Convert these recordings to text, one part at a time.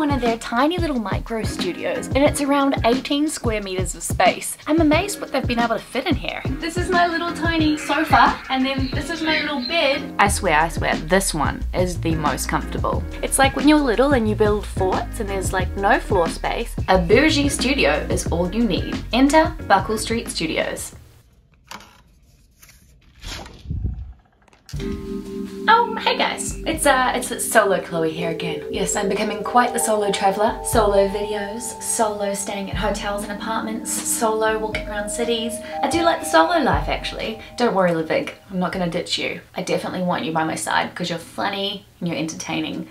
one of their tiny little micro studios, and it's around 18 square meters of space. I'm amazed what they've been able to fit in here. This is my little tiny sofa, and then this is my little bed. I swear, this one is the most comfortable. It's like when you're little and you build forts and there's like no floor space. A bougie studio is all you need. Enter Buckle Street Studios. Oh, hey guys, it's Solo Chloe here again. Yes, I'm becoming quite the solo traveler. Solo videos, solo staying at hotels and apartments, solo walking around cities. I do like the solo life actually. Don't worry, Livig, I'm not gonna ditch you. I definitely want you by my side because you're funny and you're entertaining.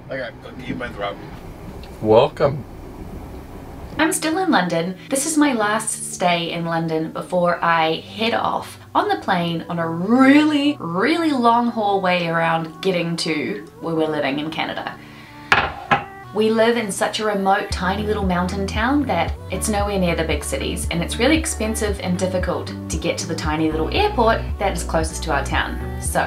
Okay, you my throat. Welcome. I'm still in London. This is my last stay in London before I head off on the plane on a really long haul way around getting to where we're living in Canada. We live in such a remote, tiny little mountain town that it's nowhere near the big cities, and it's really expensive and difficult to get to the tiny little airport that is closest to our town. So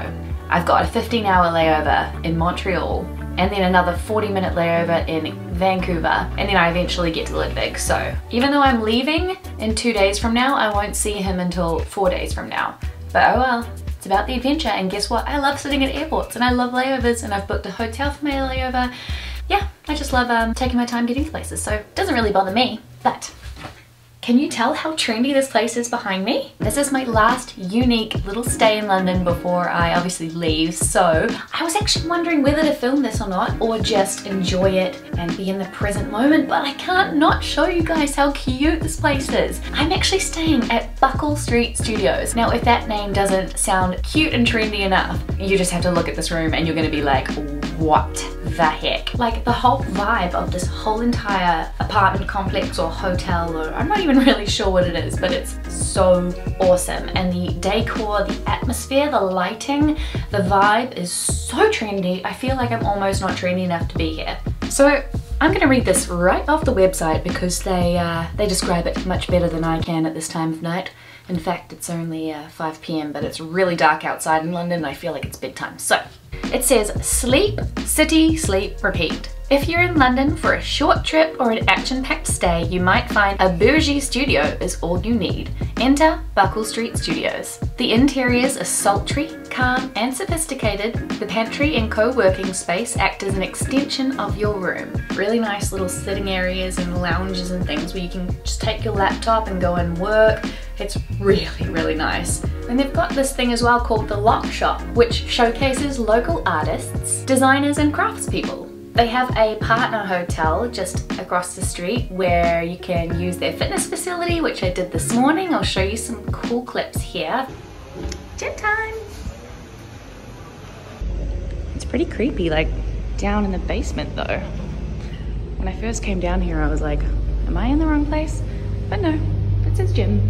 I've got a 15-hour layover in Montreal, and then another 40-minute layover in Vancouver, and then I eventually get to Ludwig. So even though I'm leaving in 2 days from now, I won't see him until 4 days from now. But oh well, it's about the adventure, and guess what? I love sitting at airports, and I love layovers, and I've booked a hotel for my layover. Yeah, I just love taking my time getting to places, so it doesn't really bother me. But can you tell how trendy this place is behind me? This is my last unique little stay in London before I obviously leave, so I was actually wondering whether to film this or not, or just enjoy it and be in the present moment, but I can't not show you guys how cute this place is. I'm actually staying at Buckle Street Studios. Now, if that name doesn't sound cute and trendy enough, you just have to look at this room and you're gonna be like, what the heck? Like the whole vibe of this whole entire apartment complex or hotel, or I'm not even really sure what it is, but it's so awesome. And the decor, the atmosphere, the lighting, the vibe is so trendy. I feel like I'm almost not trendy enough to be here. So I'm gonna read this right off the website because they describe it much better than I can at this time of night. In fact, it's only 5 p.m, but it's really dark outside in London and I feel like it's bedtime. So it says, sleep, city, sleep, repeat. If you're in London for a short trip or an action-packed stay, you might find a bougie studio is all you need. Enter Buckle Street Studios. The interiors are sultry, calm, and sophisticated. The pantry and co-working space act as an extension of your room. Really nice little sitting areas and lounges and things where you can just take your laptop and go and work. It's really nice. And they've got this thing as well called the Lock Shop, which showcases local artists, designers, and craftspeople. They have a partner hotel just across the street where you can use their fitness facility, which I did this morning. I'll show you some cool clips here. Gym time! It's pretty creepy, like down in the basement though. When I first came down here, I was like, am I in the wrong place? But no, it says gym.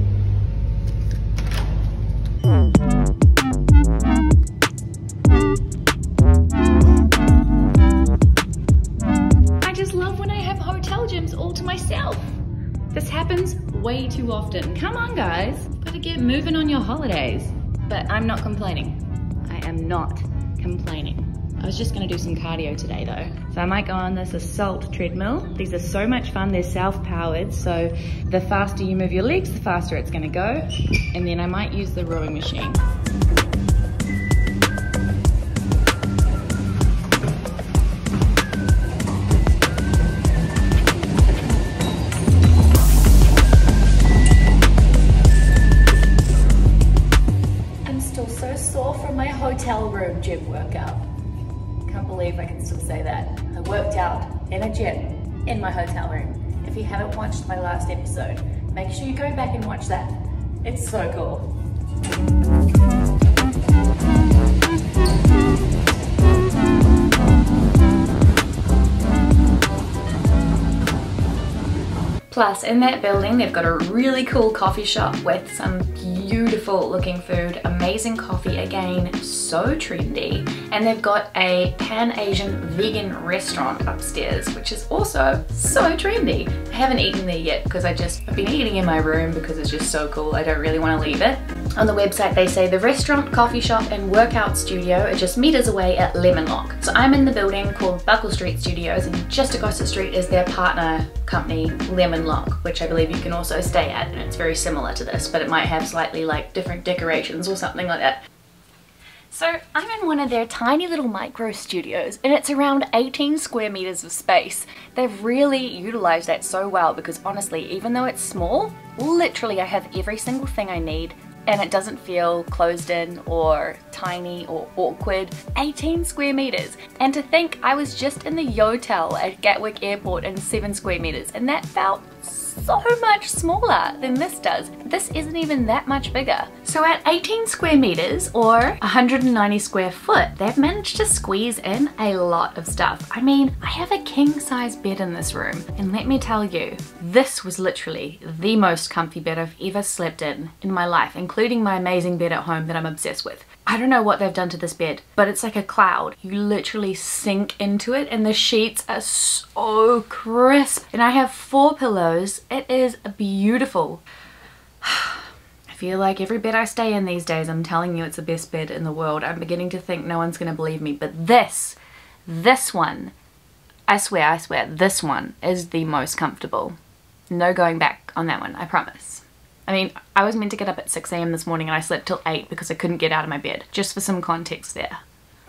I just love when I have hotel gyms all to myself. This happens way too often. Come on guys, gotta get moving on your holidays. But I'm not complaining. I am not complaining. I was just gonna do some cardio today though. So I might go on this assault treadmill. These are so much fun, they're self-powered, so the faster you move your legs, the faster it's gonna go. And then I might use the rowing machine. I'm still so sore from my hotel room gym workout. Can't believe I can still say that. I worked out in a gym in my hotel room. If you haven't watched my last episode, make sure you go back and watch that. It's so cool. Plus, in that building, they've got a really cool coffee shop with some beautiful looking food, amazing coffee again, so trendy. And they've got a Pan-Asian vegan restaurant upstairs, which is also so trendy. I haven't eaten there yet because I've been eating in my room because it's just so cool. I don't really want to leave it. On the website they say the restaurant, coffee shop and workout studio are just meters away at Lemon Lock. So I'm in the building called Buckle Street Studios, and just across the street is their partner company Lemon Lock, which I believe you can also stay at, and it's very similar to this, but it might have slightly like different decorations or something like that. So I'm in one of their tiny little micro studios, and it's around 18 square meters of space. They've really utilized that so well because honestly, even though it's small, literally I have every single thing I need, and it doesn't feel closed in or tiny or awkward. 18 square meters. And to think I was just in the Yotel at Gatwick Airport in 7 square meters, and that felt so much smaller than this does. This isn't even that much bigger. So at 18 square meters or 190 square foot, they've managed to squeeze in a lot of stuff. I mean, I have a king size bed in this room, and let me tell you, this was literally the most comfy bed I've ever slept in my life, including my amazing bed at home that I'm obsessed with. I don't know what they've done to this bed, but it's like a cloud. You literally sink into it, and the sheets are so crisp. And I have 4 pillows. It is beautiful. I feel like every bed I stay in these days, I'm telling you it's the best bed in the world. I'm beginning to think no one's gonna believe me, but this one, I swear, this one is the most comfortable. No going back on that one, I promise. I mean, I was meant to get up at 6 AM this morning and I slept till 8 because I couldn't get out of my bed, just for some context there.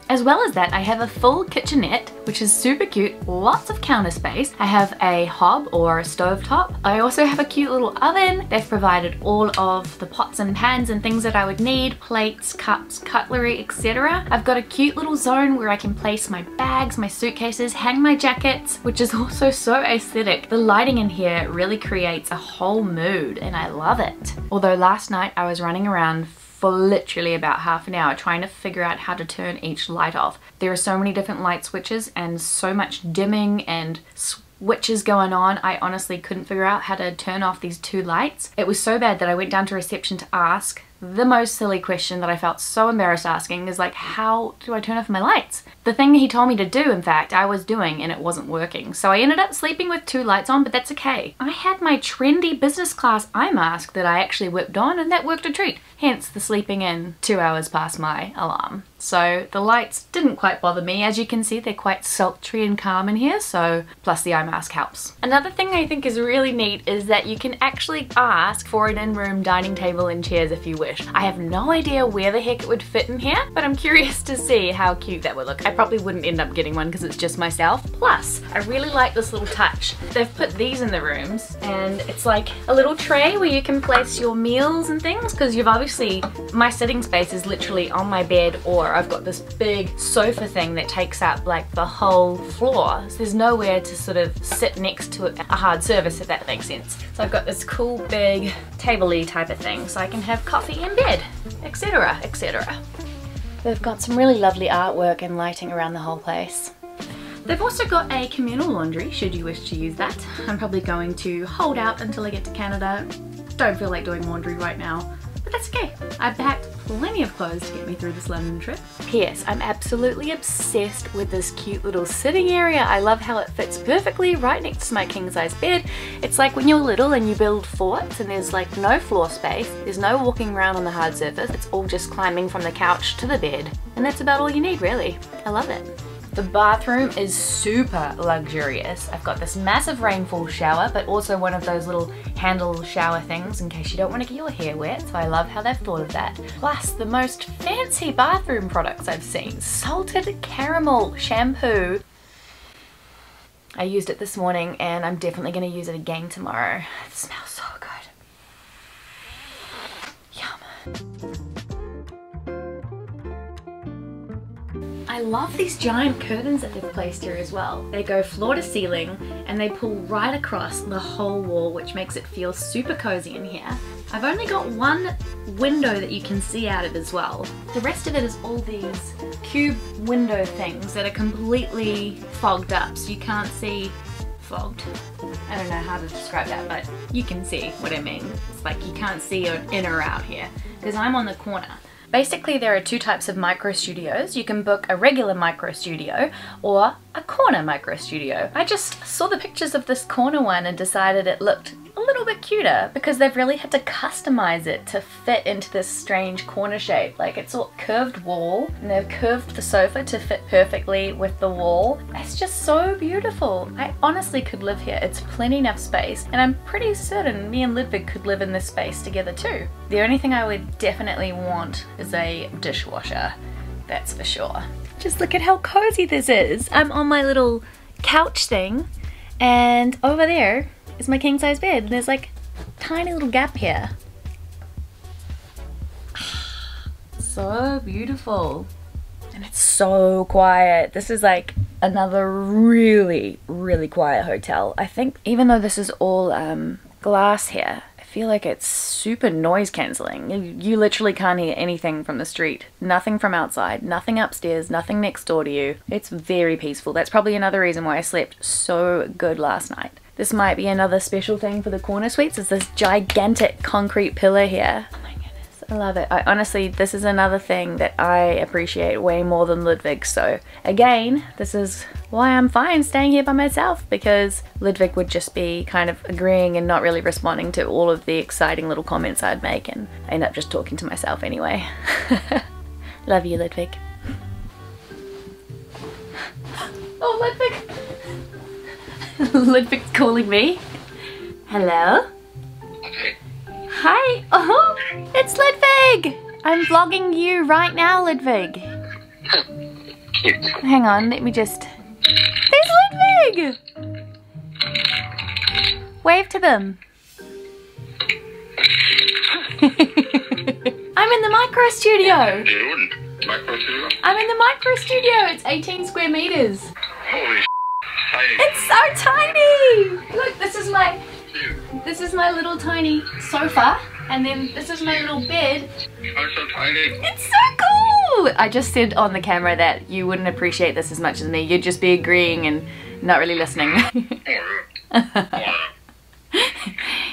As well as that, I have a full kitchenette, which is super cute, lots of counter space. I have a hob or a stove top. I also have a cute little oven. They've provided all of the pots and pans and things that I would need, plates, cups, cutlery, etc. I've got a cute little zone where I can place my bags, my suitcases, hang my jackets, which is also so aesthetic. The lighting in here really creates a whole mood, and I love it. Although last night I was running around for literally about half an hour trying to figure out how to turn each light off. There are so many different light switches and so much dimming and switches going on. I honestly couldn't figure out how to turn off these 2 lights. It was so bad that I went down to reception to ask the most silly question that I felt so embarrassed asking, is like, how do I turn off my lights? The thing he told me to do, in fact, I was doing and it wasn't working. So I ended up sleeping with 2 lights on, but that's okay. I had my trendy business class eye mask that I actually whipped on, and that worked a treat. Hence the sleeping in 2 hours past my alarm. So the lights didn't quite bother me. As you can see, they're quite sultry and calm in here, so plus the eye mask helps. Another thing I think is really neat is that you can actually ask for an in-room dining table and chairs if you wish. I have no idea where the heck it would fit in here, but I'm curious to see how cute that would look. I probably wouldn't end up getting one because it's just myself. Plus, I really like this little touch. They've put these in the rooms, and it's like a little tray where you can place your meals and things, because you've obviously, my sitting space is literally on my bed, or I've got this big sofa thing that takes up like the whole floor. So there's nowhere to sort of sit next to a hard surface, if that makes sense. So I've got this cool big table-y type of thing, so I can have coffee in bed, etc, etc. They've got some really lovely artwork and lighting around the whole place. They've also got a communal laundry, should you wish to use that. I'm probably going to hold out until I get to Canada. Don't feel like doing laundry right now, but that's okay. I packed plenty of clothes to get me through this London trip. P.S. I'm absolutely obsessed with this cute little sitting area. I love how it fits perfectly right next to my king size bed. It's like when you're little and you build forts and there's like no floor space, there's no walking around on the hard surface, it's all just climbing from the couch to the bed. And that's about all you need, really. I love it. The bathroom is super luxurious. I've got this massive rainfall shower, but also one of those little handle shower things in case you don't want to get your hair wet, so I love how they've thought of that. Plus, the most fancy bathroom products I've seen. Salted caramel shampoo. I used it this morning and I'm definitely going to use it again tomorrow. It smells so good. Yum. I love these giant curtains that they've placed here as well. They go floor to ceiling and they pull right across the whole wall, which makes it feel super cozy in here. I've only got one window that you can see out of as well. The rest of it is all these cube window things that are completely fogged up, so you can't see. Fogged. I don't know how to describe that, but you can see what I mean. It's like you can't see in or out here because I'm on the corner. Basically, there are 2 types of micro studios. You can book a regular micro studio or a corner micro studio. I just saw the pictures of this corner one and decided it looked a little bit cuter because they've really had to customize it to fit into this strange corner shape. Like it's all curved wall and they've curved the sofa to fit perfectly with the wall. It's just so beautiful. I honestly could live here. It's plenty enough space and I'm pretty certain me and Ludwig could live in this space together too. The only thing I would definitely want is a dishwasher, that's for sure. Just look at how cozy this is. I'm on my little couch thing and over there is my king size bed. There's like a tiny little gap here. So beautiful. And it's so quiet. This is like another really, really quiet hotel. I think even though this is all glass here, I feel like it's super noise cancelling. You literally can't hear anything from the street. Nothing from outside, nothing upstairs, nothing next door to you. It's very peaceful. That's probably another reason why I slept so good last night. This might be another special thing for the corner suites, is this gigantic concrete pillar here. Oh my goodness, I love it. Honestly, this is another thing that I appreciate way more than Ludwig. So again, this is why I'm fine staying here by myself, because Ludwig would just be kind of agreeing and not really responding to all of the exciting little comments I'd make, and I end up just talking to myself anyway. Love you, Ludwig. Oh, Ludwig! Ludwig's calling me. Hello? Okay. Hi! Oh, it's Ludwig! I'm vlogging you right now, Ludwig. Cute. Hang on, let me just... There's Ludwig! Wave to them. I'm in the micro studio. Dude, micro studio? I'm in the micro studio. It's 18 square meters. Holy tiny. It's so tiny! Look, this is my little tiny sofa, and then this is my little bed. I'm so tiny. It's so cool! I just said on the camera that you wouldn't appreciate this as much as me. You'd just be agreeing and not really listening.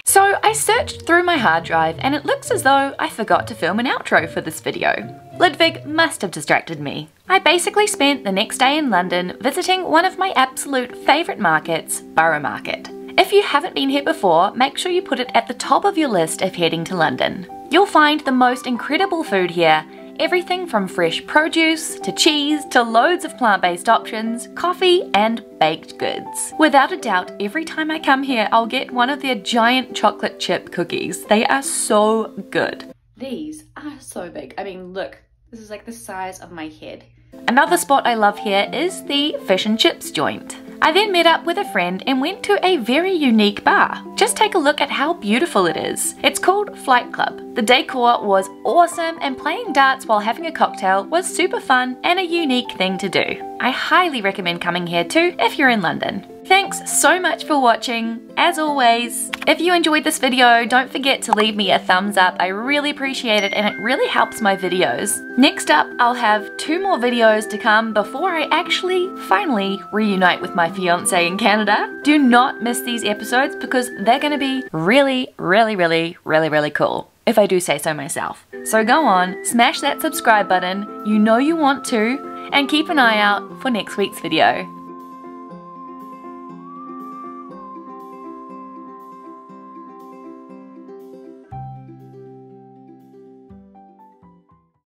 So I searched through my hard drive and it looks as though I forgot to film an outro for this video. Ludwig must have distracted me. I basically spent the next day in London visiting one of my absolute favourite markets, Borough Market. If you haven't been here before, make sure you put it at the top of your list if heading to London. You'll find the most incredible food here. Everything from fresh produce, to cheese, to loads of plant-based options, coffee and baked goods. Without a doubt, every time I come here, I'll get one of their giant chocolate chip cookies. They are so good. These are so big. I mean, look, this is like the size of my head. Another spot I love here is the fish and chips joint. I then met up with a friend and went to a very unique bar. Just take a look at how beautiful it is. It's called Flight Club. The decor was awesome and playing darts while having a cocktail was super fun and a unique thing to do. I highly recommend coming here too if you're in London. Thanks so much for watching. As always, if you enjoyed this video, don't forget to leave me a thumbs up. I really appreciate it and it really helps my videos. Next up, I'll have 2 more videos to come before I actually finally reunite with my fiance in Canada. Do not miss these episodes because they're gonna be really cool, if I do say so myself. So go on, smash that subscribe button, you know you want to, and keep an eye out for next week's video.